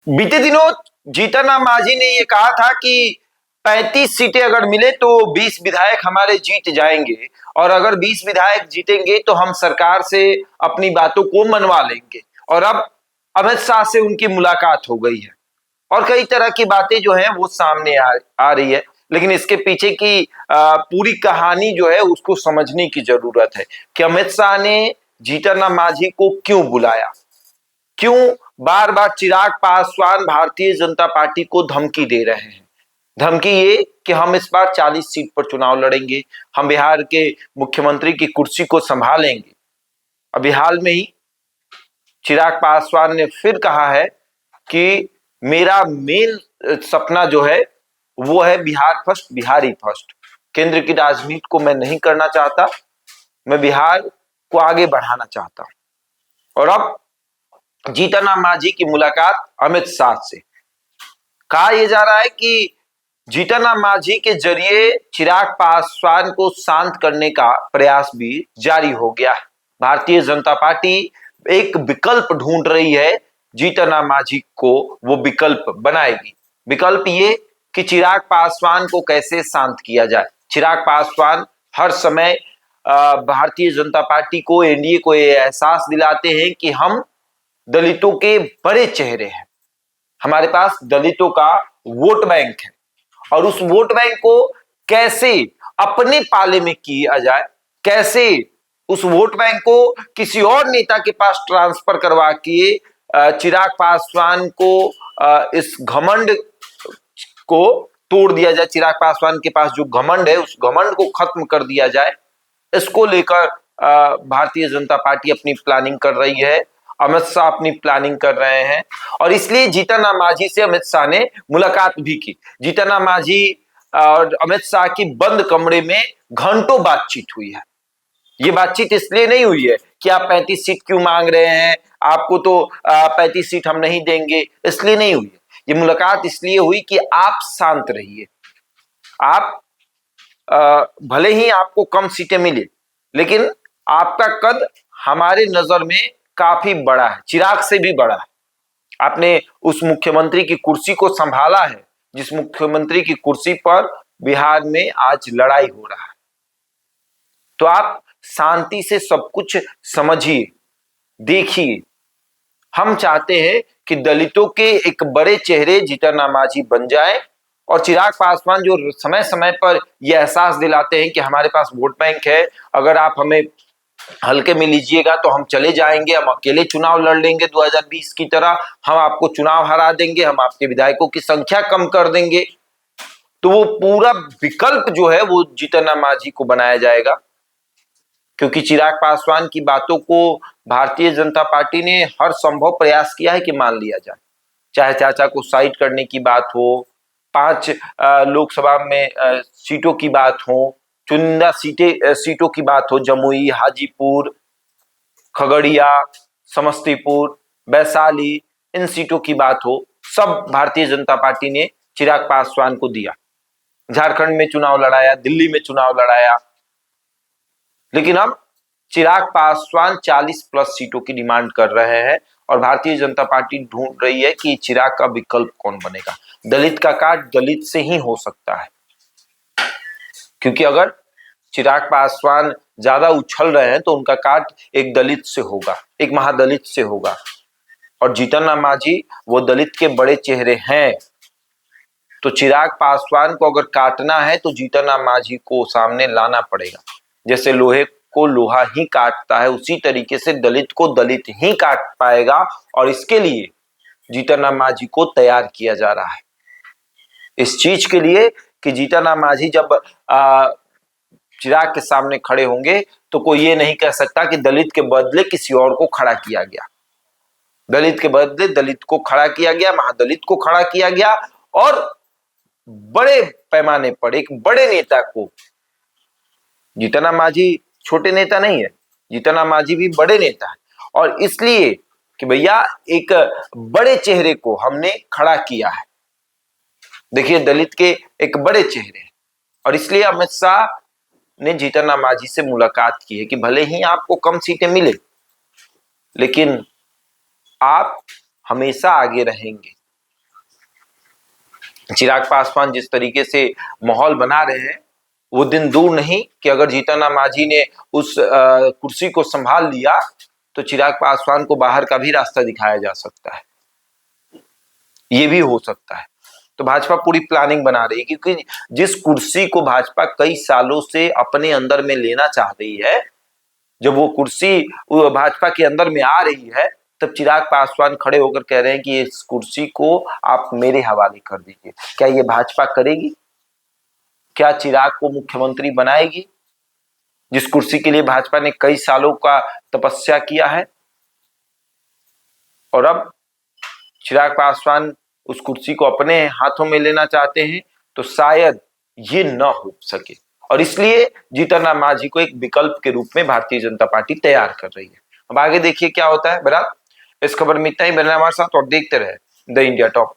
बीते दिनों जीतन राम मांझी ने ये कहा था कि 35 सीटें अगर मिले तो 20 विधायक हमारे जीत जाएंगे, और अगर 20 विधायक जीतेंगे तो हम सरकार से अपनी बातों को मनवा लेंगे। और अब अमित शाह से उनकी मुलाकात हो गई है और कई तरह की बातें जो है वो सामने आ रही है। लेकिन इसके पीछे की पूरी कहानी जो है उसको समझने की जरूरत है कि अमित शाह ने जीतन राम मांझी को क्यों बुलाया, क्यों बार बार चिराग पासवान भारतीय जनता पार्टी को धमकी दे रहे हैं। धमकी ये कि हम इस बार 40 सीट पर चुनाव लड़ेंगे, हम बिहार के मुख्यमंत्री की कुर्सी को संभालेंगे। अभी हाल में ही चिराग पासवान ने फिर कहा है कि मेरा मेन सपना जो है वो है बिहार फर्स्ट, बिहारी फर्स्ट। केंद्र की राजनीति को मैं नहीं करना चाहता, मैं बिहार को आगे बढ़ाना चाहता हूं। और अब जीतन राम मांझी की मुलाकात अमित शाह से, कहा यह जा रहा है कि जीतन राम मांझी के जरिए चिराग पासवान को शांत करने का प्रयास भी जारी हो गया है। भारतीय जनता पार्टी एक विकल्प ढूंढ रही है, जीतन राम मांझी को वो विकल्प बनाएगी। विकल्प ये कि चिराग पासवान को कैसे शांत किया जाए। चिराग पासवान हर समय भारतीय जनता पार्टी को, एनडीए को ये एहसास दिलाते हैं कि हम दलितों के बड़े चेहरे हैं, हमारे पास दलितों का वोट बैंक है, और उस वोट बैंक को कैसे अपने पाले में किया जाए, कैसे उस वोट बैंक को किसी और नेता के पास ट्रांसफर करवा के चिराग पासवान को इस घमंड को तोड़ दिया जाए, चिराग पासवान के पास जो घमंड है उस घमंड को खत्म कर दिया जाए। इसको लेकर भारतीय जनता पार्टी अपनी प्लानिंग कर रही है, अमित शाह अपनी प्लानिंग कर रहे हैं, और इसलिए जीतन राम मांझी से अमित शाह ने मुलाकात भी की। जीतन राम मांझी और अमित शाह की बंद कमरे में घंटों बातचीत हुई है। ये बातचीत इसलिए नहीं हुई है कि आप 35 सीट क्यों मांग रहे हैं, आपको तो 35 सीट हम नहीं देंगे, इसलिए नहीं हुई है। ये मुलाकात इसलिए हुई कि आप शांत रहिए। आप भले ही आपको कम सीटें मिले, लेकिन आपका कद हमारे नजर में काफी बड़ा है, चिराग से भी बड़ा है। आपने उस मुख्यमंत्री की कुर्सी को संभाला है जिस मुख्यमंत्री की कुर्सी पर बिहार में आज लड़ाई हो रहा है। तो आप शांति से सब कुछ समझिए, देखिए। हम चाहते हैं कि दलितों के एक बड़े चेहरे जीतन राम मांझी बन जाए, और चिराग पासवान जो समय समय पर यह एहसास दिलाते हैं कि हमारे पास वोट बैंक है, अगर आप हमें हल्के में लीजिएगा तो हम चले जाएंगे, हम अकेले चुनाव लड़ लेंगे 2020 की तरह, हम आपको चुनाव हरा देंगे, हम आपके विधायकों की संख्या कम कर देंगे। तो वो पूरा विकल्प जो है वो जीतन राम मांझी को बनाया जाएगा, क्योंकि चिराग पासवान की बातों को भारतीय जनता पार्टी ने हर संभव प्रयास किया है कि मान लिया जाए। चाहे चाचा को साइड करने की बात हो, 5 लोकसभा में सीटों की बात हो, चुनिंदा सीटों की बात हो, जमुई, हाजीपुर, खगड़िया, समस्तीपुर, वैशाली, इन सीटों की बात हो, सब भारतीय जनता पार्टी ने चिराग पासवान को दिया। झारखंड में चुनाव लड़ाया, दिल्ली में चुनाव लड़ाया, लेकिन अब चिराग पासवान 40 प्लस सीटों की डिमांड कर रहे हैं, और भारतीय जनता पार्टी ढूंढ रही है कि चिराग का विकल्प कौन बनेगा। दलित का कार्ड दलित से ही हो सकता है, क्योंकि अगर चिराग पासवान ज्यादा उछल रहे हैं तो उनका कार्ड एक दलित से होगा, एक महादलित से होगा। और जीतन राम मांझी वो दलित के बड़े चेहरे हैं, तो चिराग पासवान को अगर काटना है तो जीतन राम मांझी को सामने लाना पड़ेगा। जैसे लोहे को लोहा ही काटता है, उसी तरीके से दलित को दलित ही काट पाएगा, और इसके लिए जीतन राम मांझी को तैयार किया जा रहा है। इस चीज के लिए कि जीतन राम मांझी जब चिराग के सामने खड़े होंगे तो कोई ये नहीं कह सकता कि दलित के बदले किसी और को खड़ा किया गया। दलित के बदले दलित को खड़ा किया गया, महादलित को खड़ा किया गया, और बड़े पैमाने पर एक बड़े नेता को, जीतन राम मांझी छोटे नेता नहीं है, जीतन राम मांझी भी बड़े नेता है, और इसलिए कि भैया एक बड़े चेहरे को हमने खड़ा किया है। देखिए, दलित के एक बड़े चेहरे हैं, और इसलिए अमित शाह ने जीतन राम मांझी से मुलाकात की है कि भले ही आपको कम सीटें मिले, लेकिन आप हमेशा आगे रहेंगे, चिराग पासवान जिस तरीके से माहौल बना रहे हैं, वो दिन दूर नहीं कि अगर जीतन राम मांझी ने उस कुर्सी को संभाल लिया तो चिराग पासवान को बाहर का भी रास्ता दिखाया जा सकता है, ये भी हो सकता है। तो भाजपा पूरी प्लानिंग बना रही है, क्योंकि जिस कुर्सी को भाजपा कई सालों से अपने अंदर में लेना चाह रही है, जब वो कुर्सी भाजपा के अंदर में आ रही है, तब चिराग पासवान खड़े होकर कह रहे हैं कि इस कुर्सी को आप मेरे हवाले कर दीजिए। क्या ये भाजपा करेगी? क्या चिराग को मुख्यमंत्री बनाएगी, जिस कुर्सी के लिए भाजपा ने कई सालों का तपस्या किया है? और अब चिराग पासवान उस कुर्सी को अपने हाथों में लेना चाहते हैं, तो शायद ये न हो सके, और इसलिए जीतन राम मांझी को एक विकल्प के रूप में भारतीय जनता पार्टी तैयार कर रही है। अब आगे देखिए क्या होता है। बहरहाल इस खबर में इतना ही। बने हमारे साथ और देखते रहे द इंडिया टॉक।